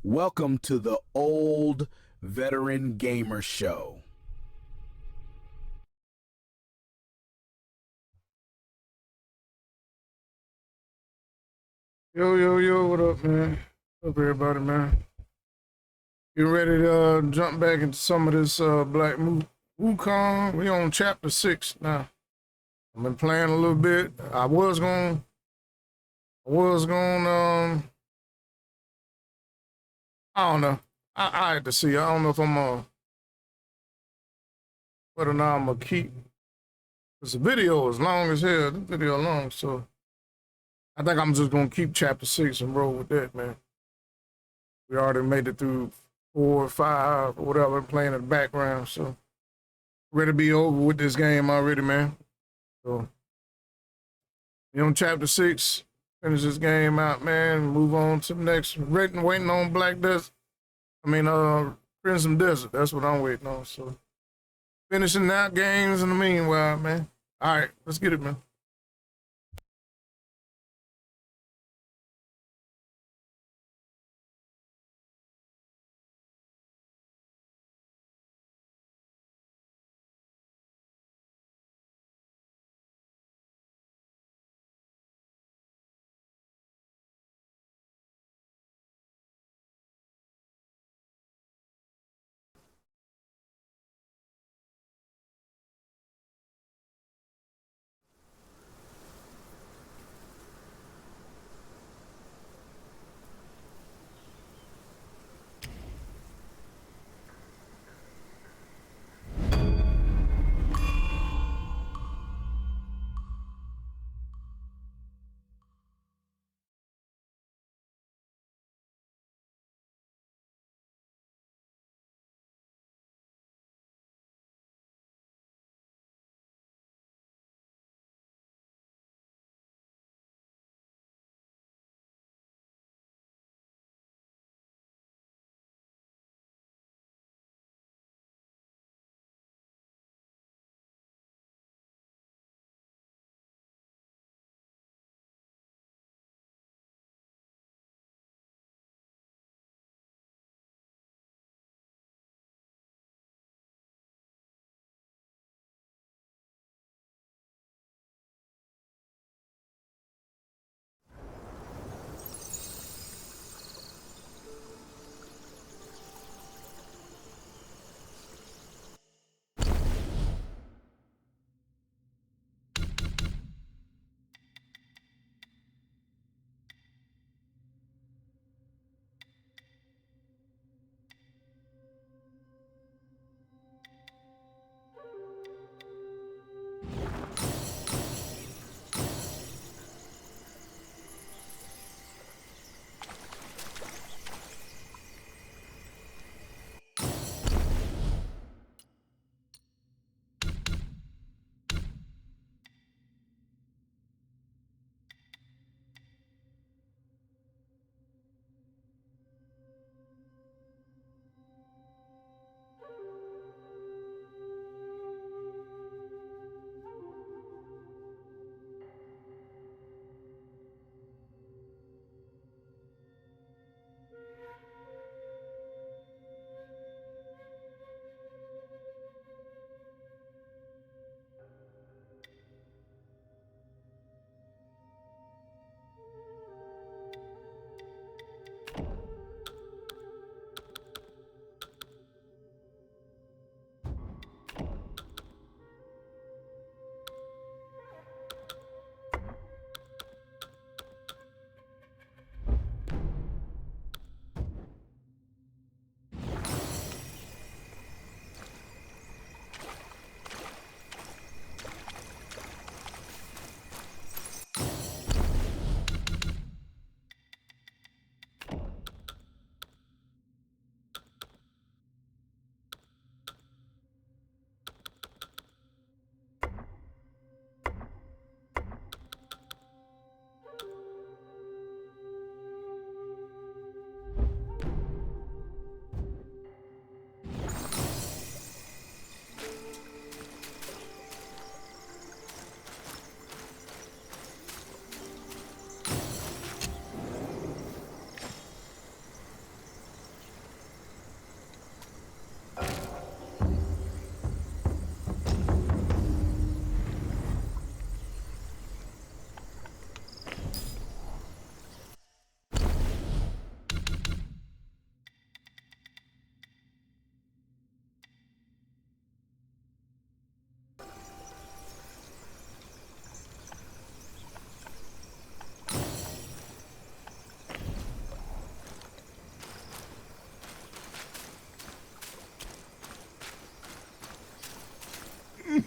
Welcome to the Old Veteran Gamer Show. Yo, what up, man? What up, everybody, man? Getting ready to jump back into some of this Black Wukong. We on chapter 6 now. I've been playing a little bit. I was going I don't know. I had to see. I don't know if I'm whether or not I'm gonna keep, because the video is long as hell. The video long, so I think I'm just gonna keep chapter 6 and roll with that, man. We already made it through 4 or 5 or whatever, playing in the background, so ready to be over with this game already, man. So, you on chapter 6, finish this game out, man, move on to the next. Waiting on Crimson Desert. That's what I'm waiting on. So, finishing out games in the meanwhile, man. All right, let's get it, man.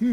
I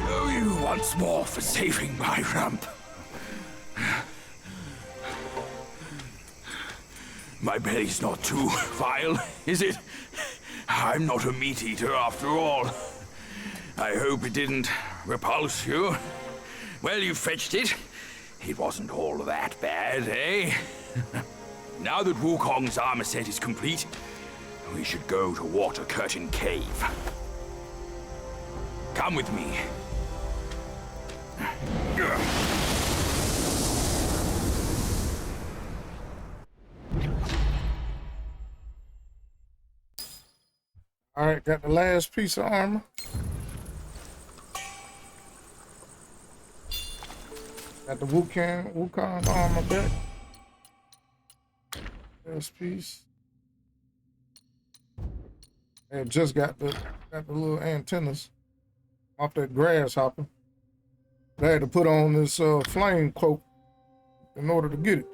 owe you once more for saving my rump. My belly's not too vile, is it? I'm not a meat eater after all. I hope it didn't repulse you. Well, you fetched it. It wasn't all that bad, eh? Now that Wukong's armor set is complete, we should go to Water Curtain Cave. Come with me. All right, got the last piece of armor. Got the Wukong armor back. Last piece. And just got the little antennas off that grasshopper. I had to put on this flame cloak in order to get it.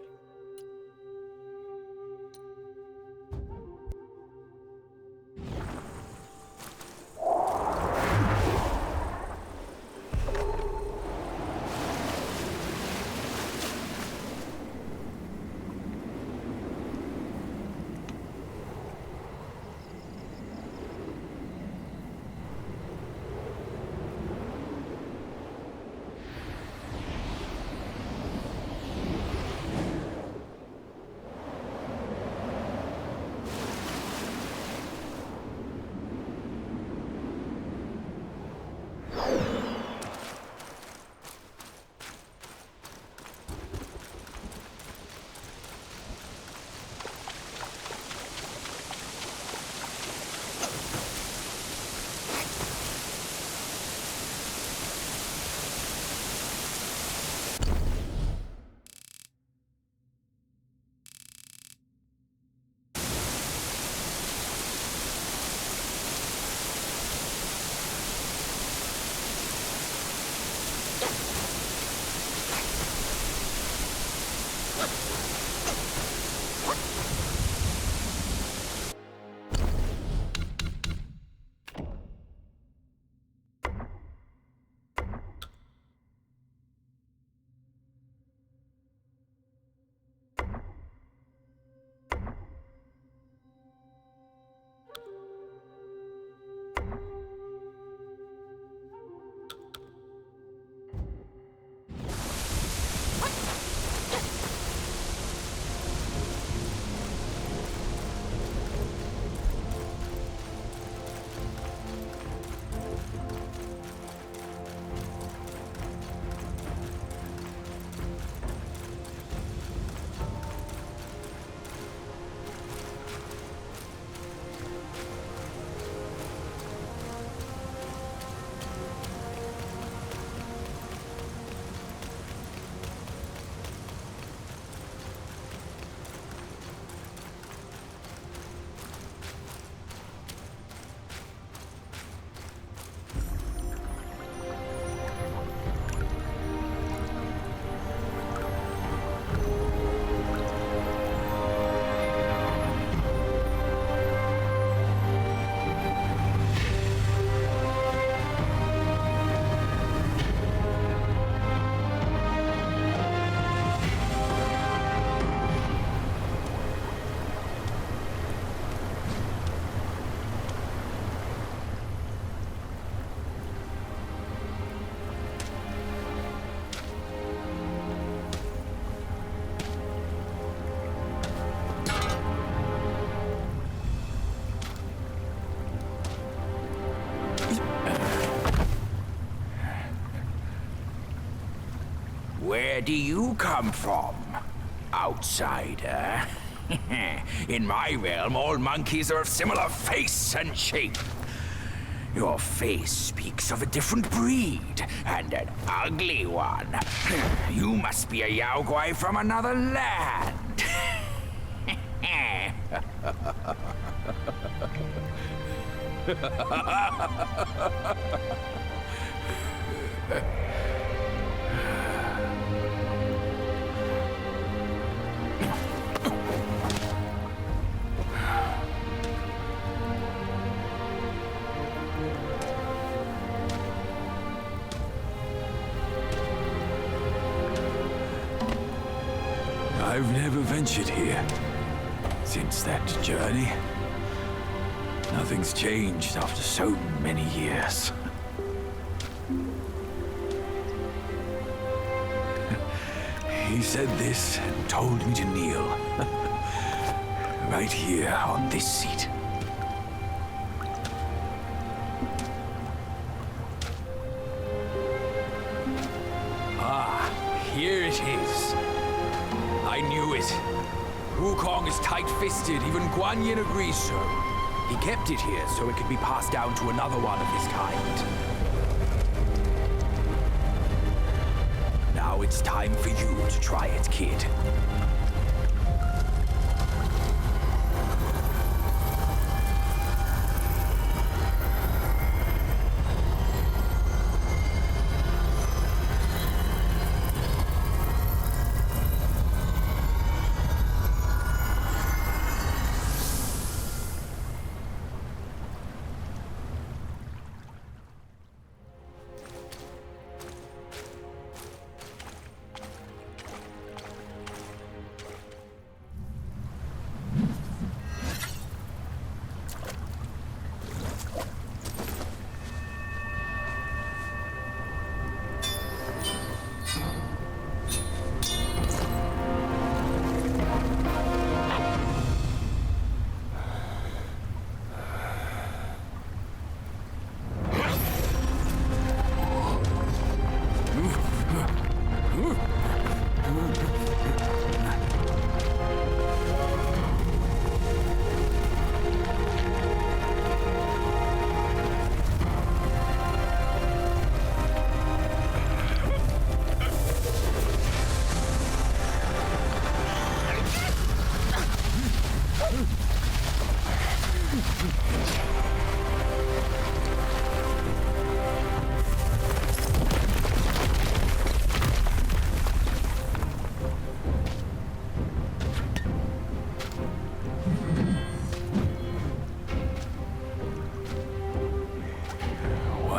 Where do you come from, outsider? In my realm, all monkeys are of similar face and shape. Your face speaks of a different breed, and an ugly one. You must be a Yaogwai from another land. I've never ventured here since that journey. Nothing's changed after so many years. He said this and told me to kneel. Right here on this seat. Ah, here it is. I knew it. Wukong is tight-fisted, even Guan Yin agrees so. He kept it here so it could be passed down to another one of his kind. Now it's time for you to try it, kid.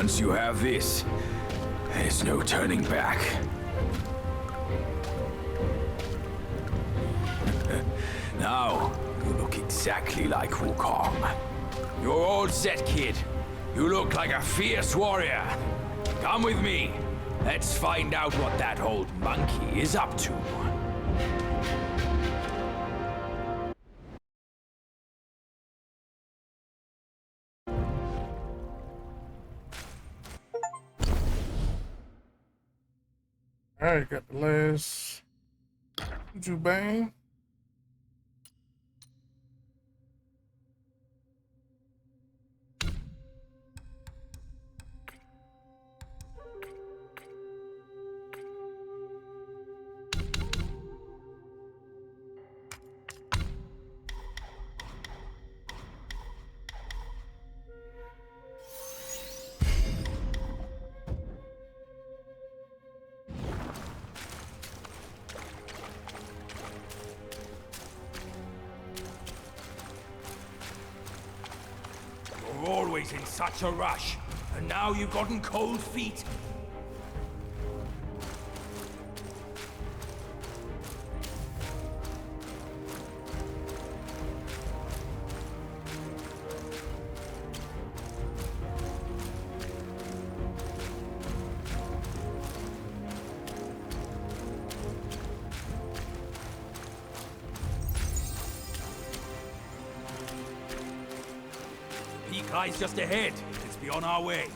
once you have this, there's no turning back. Now, you look exactly like Wukong. You're all set, kid. You look like a fierce warrior. Come with me. Let's find out what that old monkey is up to. All right, got the last Bang. You're always in such a rush, and now you've gotten cold feet. Peak lies just ahead. Let's be on our way.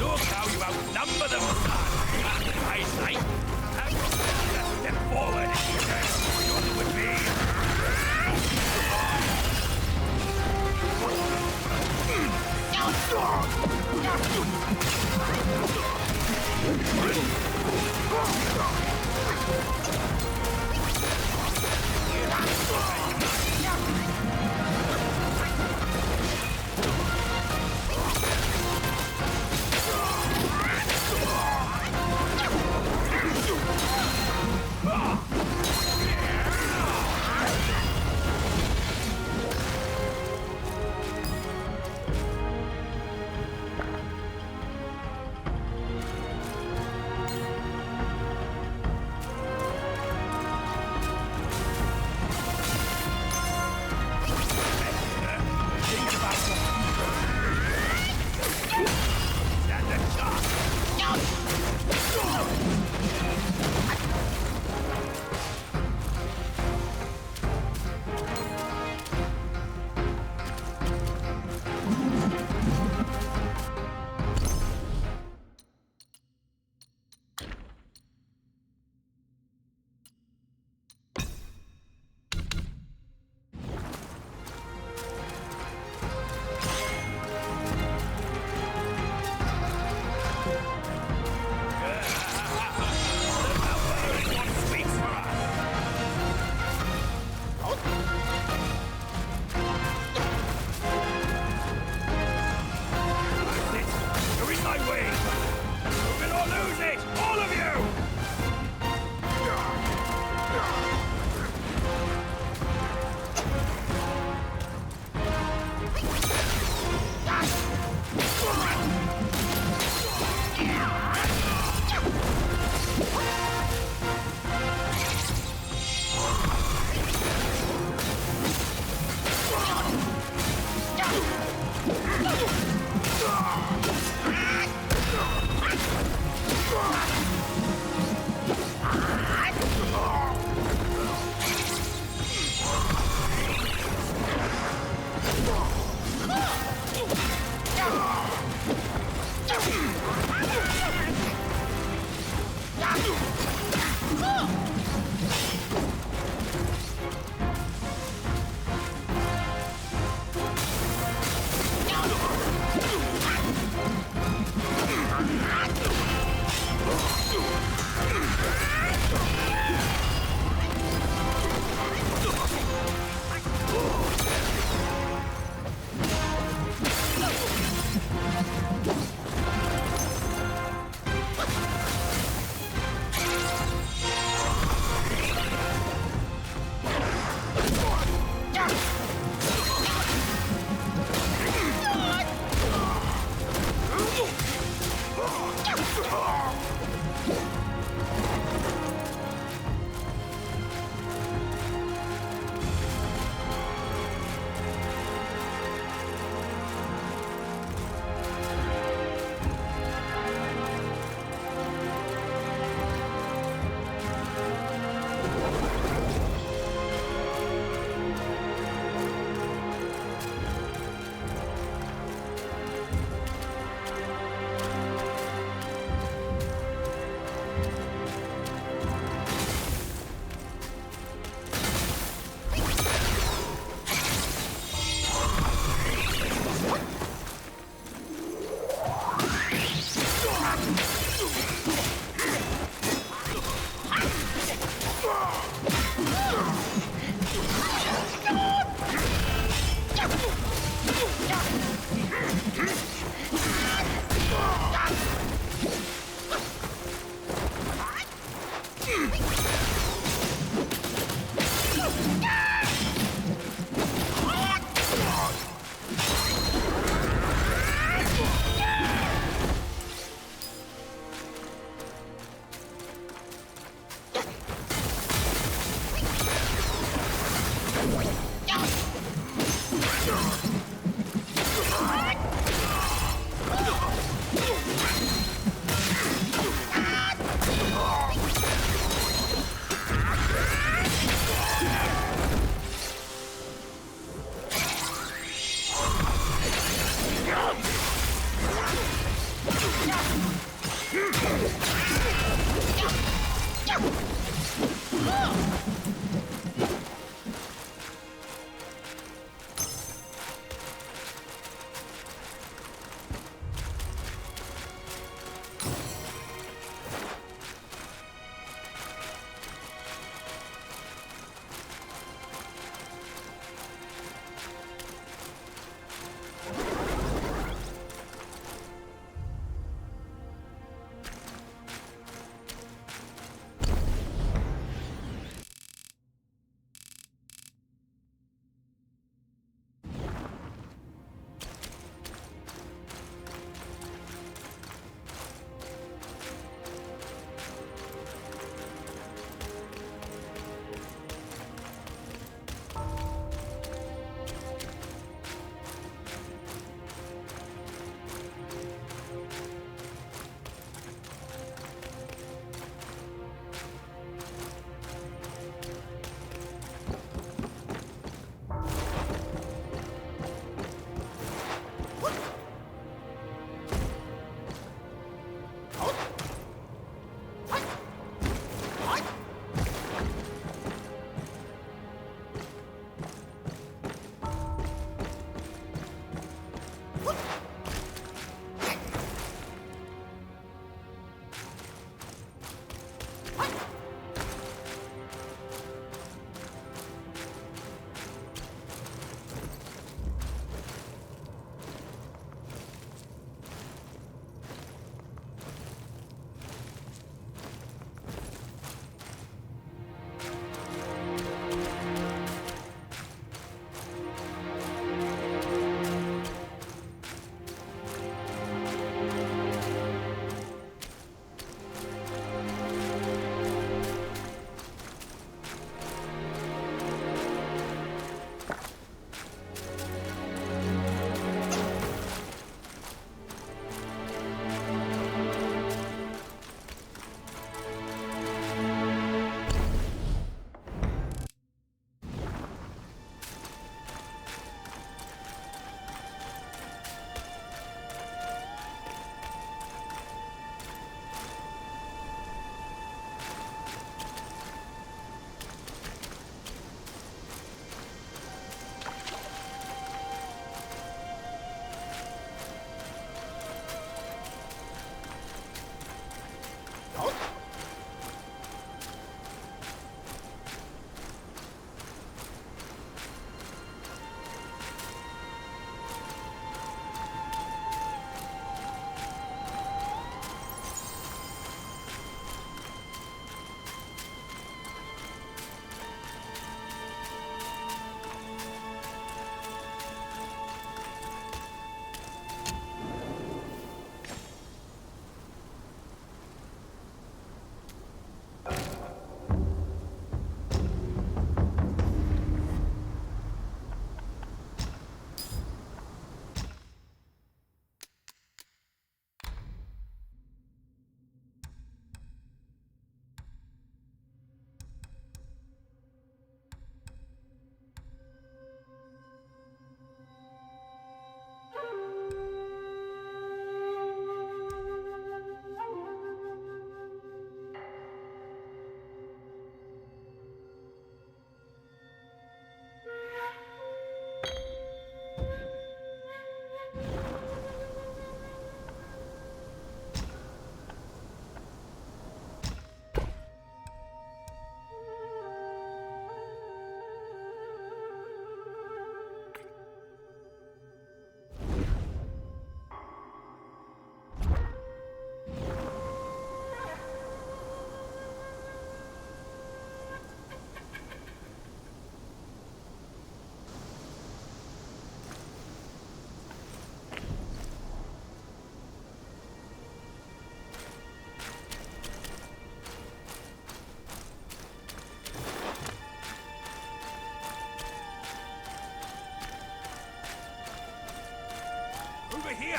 Look how you outnumber them, son! I say, have to step forward. You're with me.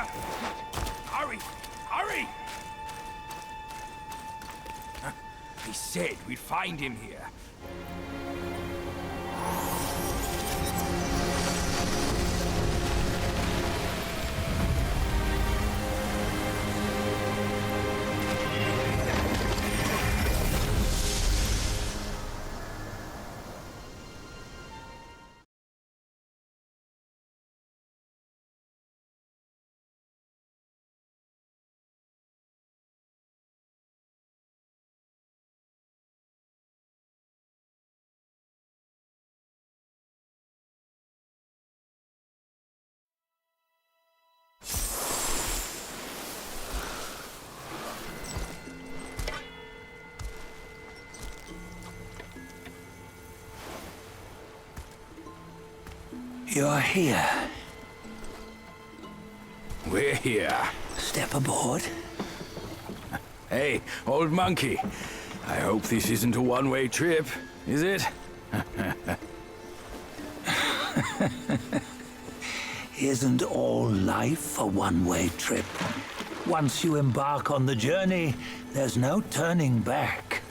here! Hurry! Hurry! He said we'd find him here. You're here. We're here. Step aboard. Hey, old monkey. I hope this isn't a one-way trip, is it? Isn't all life a one-way trip? Once you embark on the journey, there's no turning back.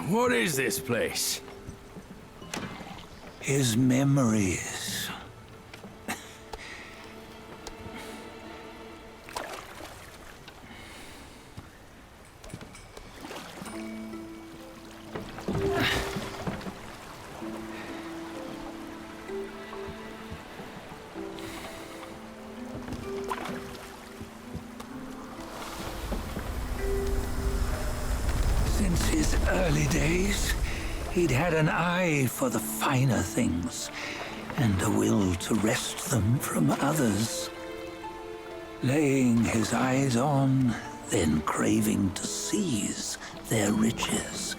What is this place? His memories. Since his early days, he'd had an eye for the finer things and a will to wrest them from others. Laying his eyes on, then craving to seize their riches.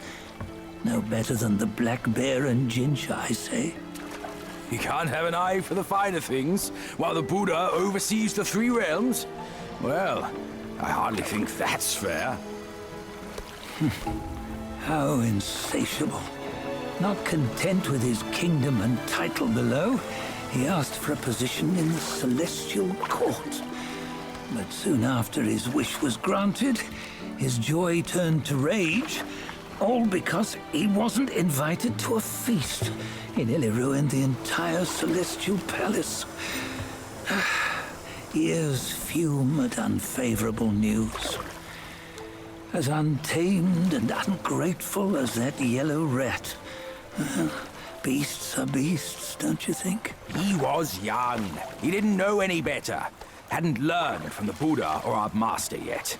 No better than the black bear and Jinch, I say. You can't have an eye for the finer things while the Buddha oversees the three realms? Well, I hardly think that's fair. How insatiable. Not content with his kingdom and title below, he asked for a position in the celestial court. But soon after his wish was granted, his joy turned to rage, all because he wasn't invited to a feast. He nearly ruined the entire celestial palace. Ears fume at unfavorable news. As untamed and ungrateful as that yellow rat. Beasts are beasts, don't you think? He was young. He didn't know any better. Hadn't learned from the Buddha or our master yet.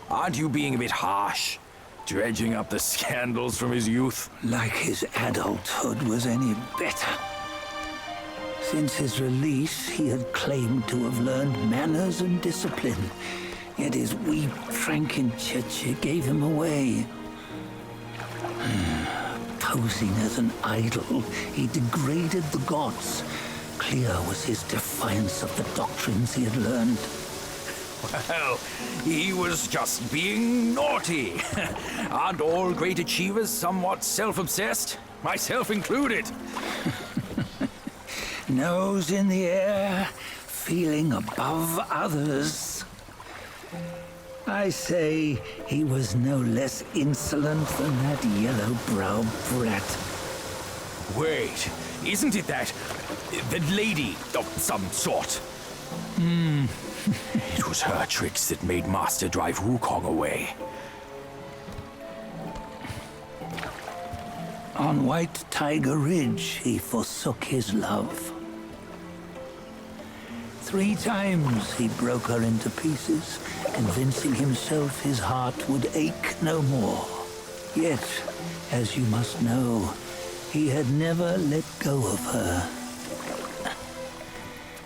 Aren't you being a bit harsh? Dredging up the scandals from his youth? Like his adulthood was any better. Since his release, he had claimed to have learned manners and discipline. Yet his weak Frankenchurch gave him away. Posing as an idol, he degraded the gods. Clear was his defiance of the doctrines he had learned. Well, he was just being naughty. Aren't all great achievers somewhat self-obsessed? Myself included. Nose in the air, feeling above others. I say he was no less insolent than that yellow-browed brat. Wait, isn't it that lady of some sort? It was her tricks that made Master drive Wukong away. On White Tiger Ridge, he forsook his love. 3 times he broke her into pieces, convincing himself his heart would ache no more. Yet, as you must know, he had never let go of her.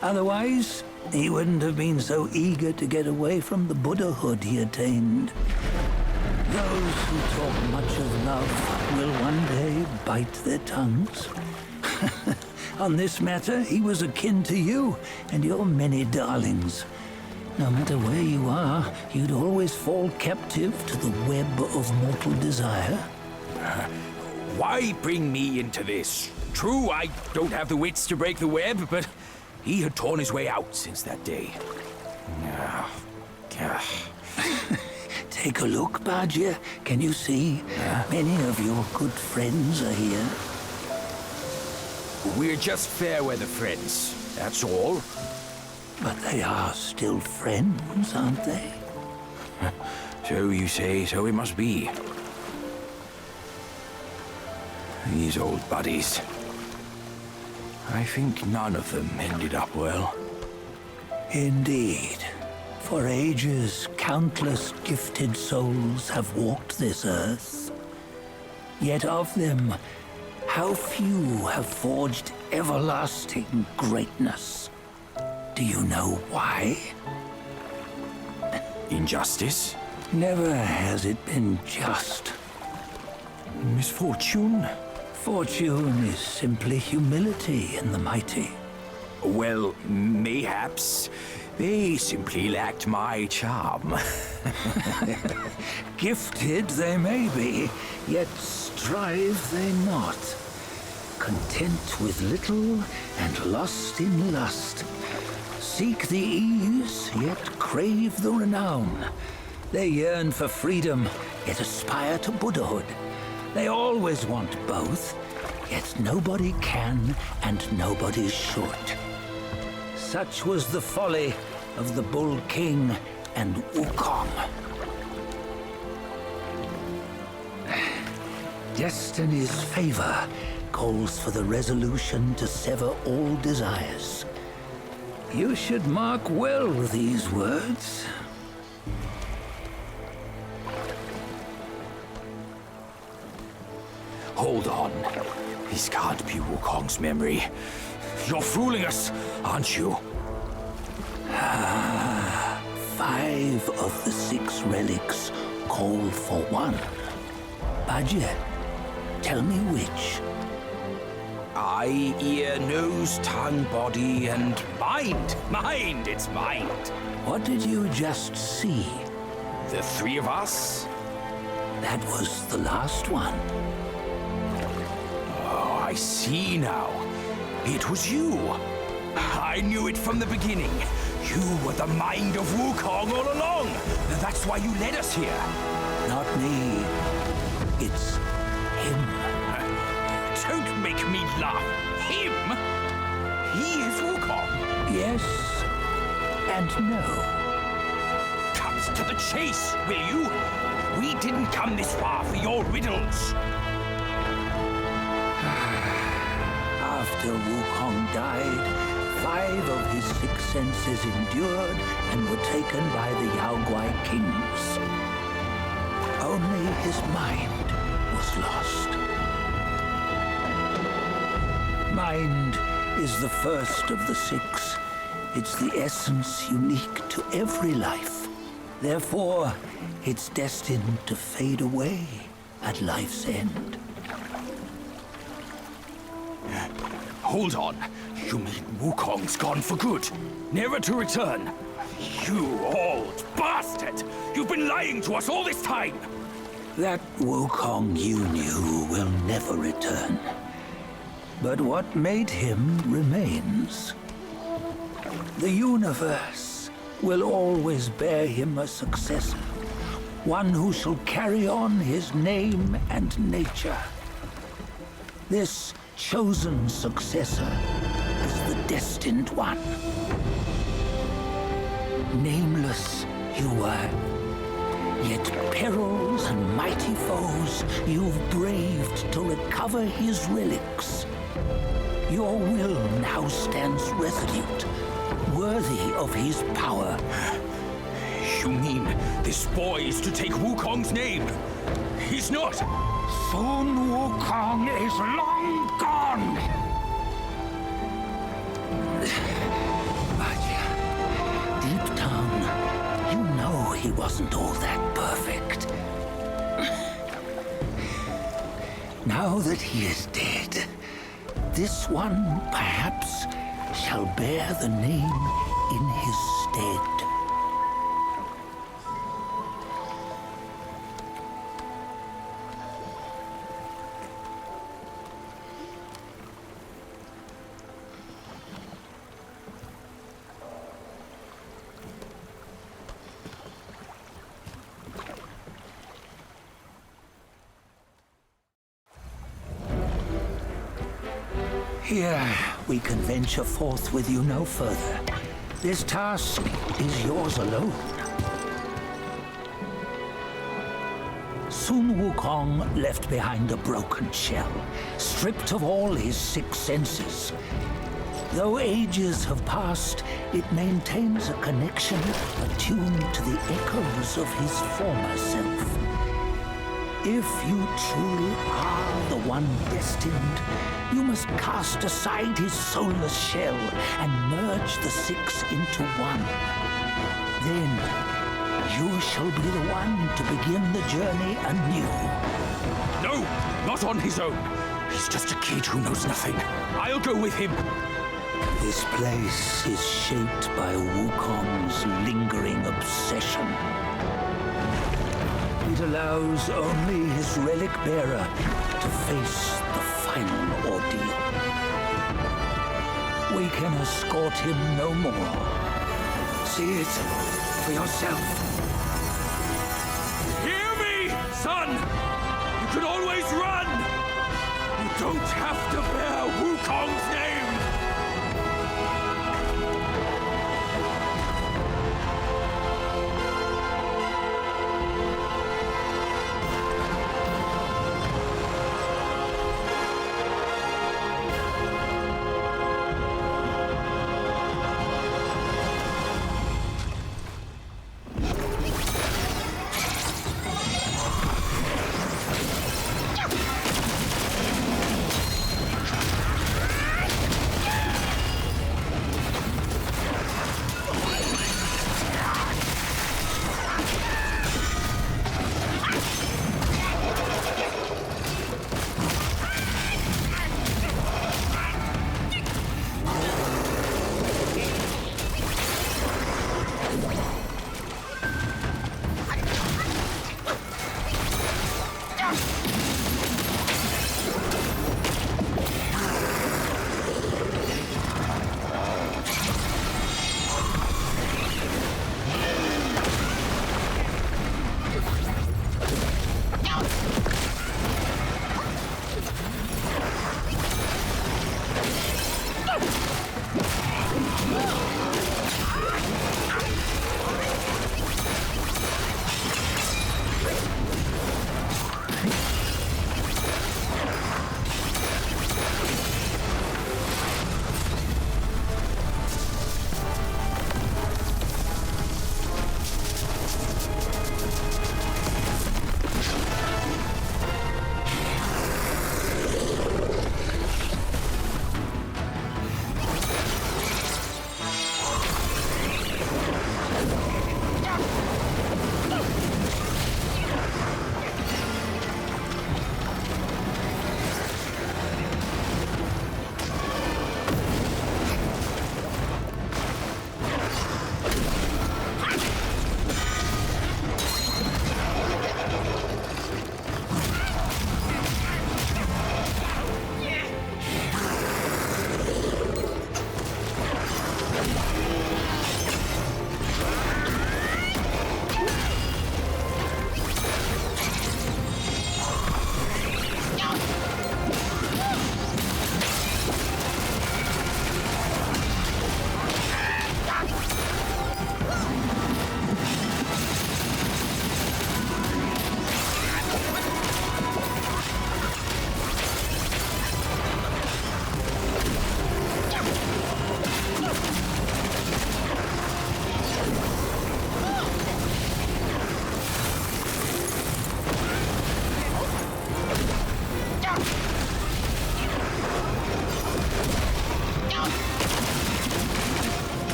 Otherwise, he wouldn't have been so eager to get away from the Buddhahood he attained. Those who talk much of love will one day bite their tongues. On this matter, he was akin to you and your many darlings. No matter where you are, you'd always fall captive to the web of mortal desire. Why bring me into this? True, I don't have the wits to break the web, but he had torn his way out since that day. Take a look, Badger. Can you see? Many of your good friends are here. We're just fair weather friends, that's all. But they are still friends, aren't they? So you say, so it must be. These old buddies. I think none of them ended up well. Indeed. For ages, countless gifted souls have walked this earth. Yet of them, how few have forged everlasting greatness? Do you know why? Injustice? Never has it been just. Misfortune? Fortune is simply humility in the mighty. Well, mayhaps. They simply lacked my charm. Gifted they may be, yet strive they not. Content with little and lost in lust. Seek the ease, yet crave the renown. They yearn for freedom, yet aspire to Buddhahood. They always want both, yet nobody can and nobody should. Such was the folly of the Bull King and Wukong. Destiny's favor calls for the resolution to sever all desires. You should mark well these words. Hold on. This can't be Wukong's memory. You're fooling us, aren't you? 5 of the 6 relics call for one. Badger, tell me which. Eye, ear, nose, tongue, body, and mind. Mind, it's mind. What did you just see? The 3 of us? That was the last one. Oh, I see now. It was you. I knew it from the beginning. You were the mind of Wukong all along. That's why you led us here. Not me. It's him. Don't make me laugh. Him? He is Wukong. Yes and no. Cut to the chase, will you? We didn't come this far for your riddles. After Wukong died, 5 of his 6 senses endured and were taken by the Yaoguai kings. Only his mind was lost. Mind is the first of the 6. It's the essence unique to every life. Therefore, it's destined to fade away at life's end. Hold on. You mean Wukong's gone for good? Never to return? You old bastard! You've been lying to us all this time! That Wukong you knew will never return. But what made him remains. The universe will always bear him a successor. One who shall carry on his name and nature. This chosen successor is the destined one. Nameless you were, yet perils and mighty foes you've braved to recover his relics. Your will now stands resolute, worthy of his power. You mean this boy is to take Wukong's name? He's not! Sun Wukong is long gone! But deep down, you know he wasn't all that perfect. Now that he is dead, this one, perhaps, shall bear the name in his stead. Here, we can venture forth with you no further. This task is yours alone. Sun Wukong left behind a broken shell, stripped of all his 6 senses. Though ages have passed, it maintains a connection attuned to the echoes of his former self. If you truly are the one destined, you must cast aside his soulless shell and merge the 6 into one. Then, you shall be the one to begin the journey anew. No, not on his own. He's just a kid who knows nothing. I'll go with him. This place is shaped by Wukong's lingering obsession. It allows only his relic bearer to face the final ordeal. We can escort him no more. See it for yourself. Hear me, son! You can always run! You don't have to bear Wukong's name!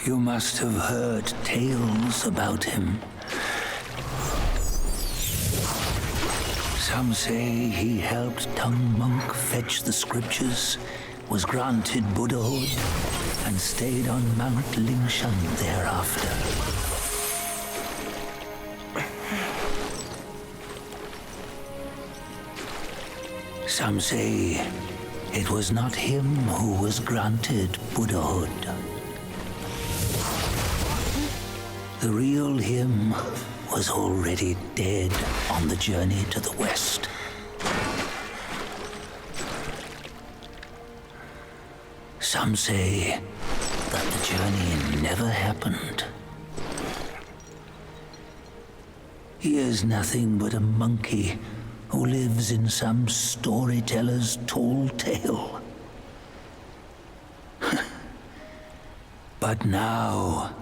You must have heard tales about him. Some say he helped Tung Monk fetch the scriptures, was granted Buddhahood, and stayed on Mount Lingshan thereafter. Some say it was not him who was granted Buddhahood. The real him was already dead on the journey to the west. Some say that the journey never happened. He is nothing but a monkey who lives in some storyteller's tall tale. But now,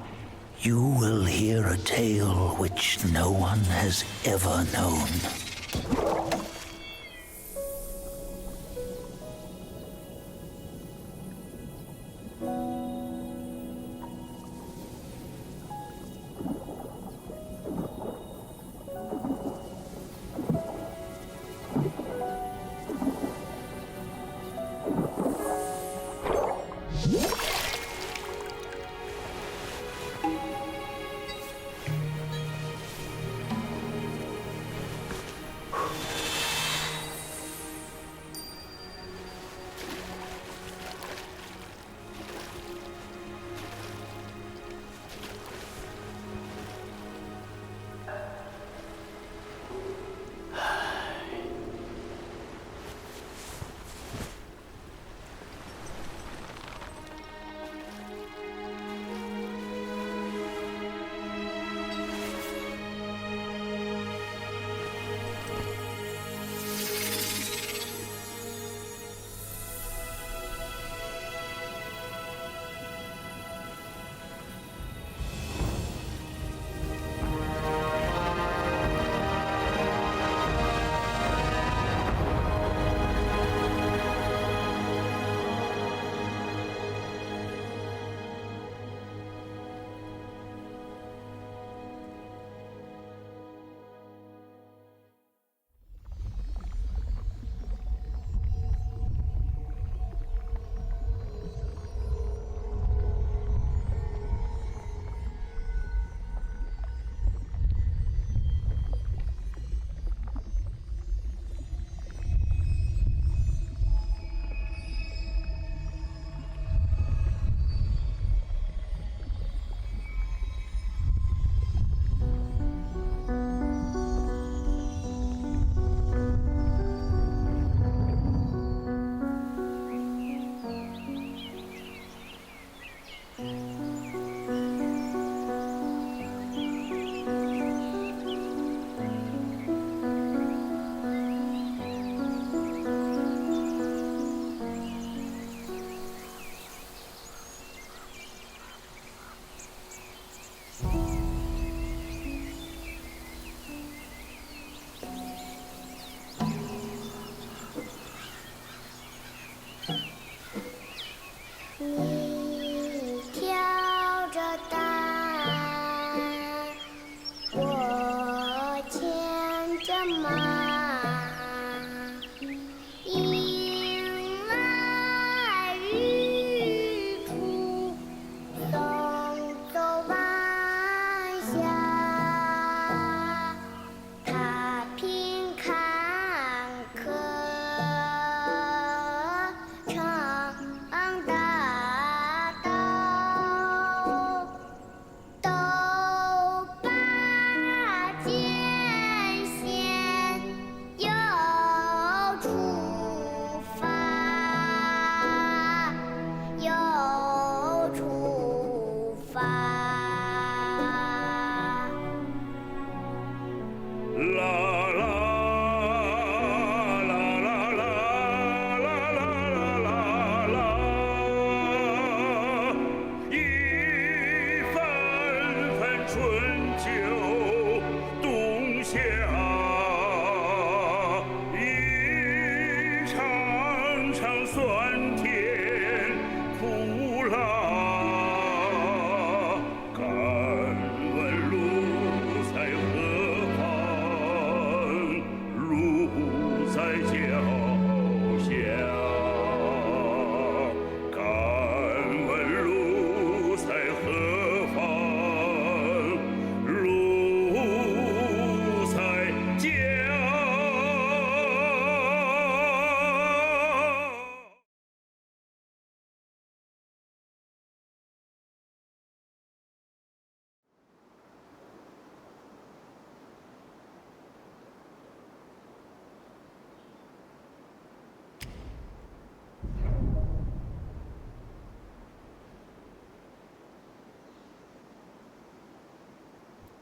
you will hear a tale which no one has ever known.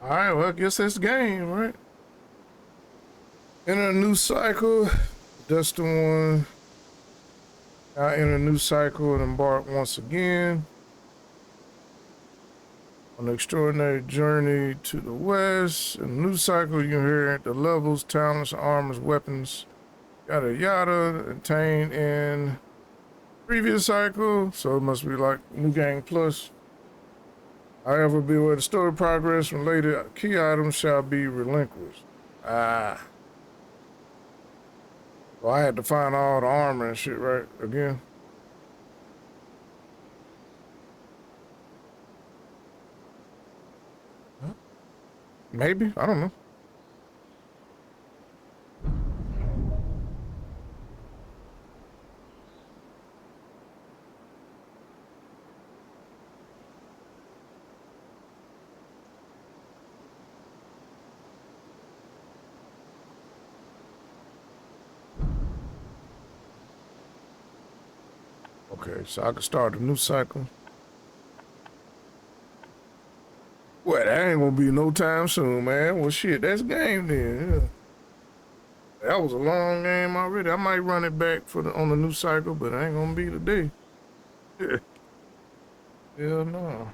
All right, well, I guess that's the game, right? Enter a new cycle. Dustin one. Now enter a new cycle and embark once again on an extraordinary journey to the west. In the new cycle, you inherit the levels, talents, armors, weapons, yada yada, attained in previous cycle. So it must be like New Game Plus. However, be aware the story progress related key items shall be relinquished. Ah. So I had to find all the armor and shit right again. Maybe, I don't know. Okay, so I can start a new cycle. Well, that ain't gonna be no time soon, man. Well, shit, that's game then. Yeah. That was a long game already. I might run it back for on the new cycle, but it ain't gonna be today. Yeah. Hell no.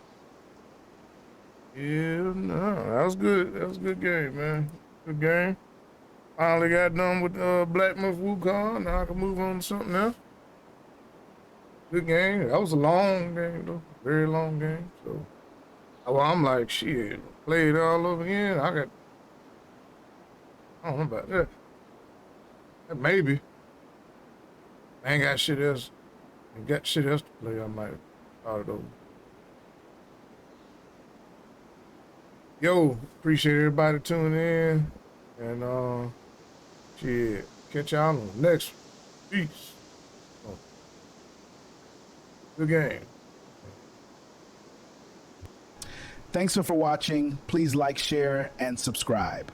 Hell no. That was good. That was a good game, man. Good game. Finally got done with Black Myth Wukong. Now I can move on to something else. Good game. That was a long game, though. Very long game. So, well, I'm like, shit, play it all over again. I don't know about that. Maybe. I ain't got shit else. Ain't got shit else to play. I might start it over. Yo, appreciate everybody tuning in. And, shit, catch y'all on the next one. Peace. Oh. Good game. Thanks for watching. Please like, share, and subscribe.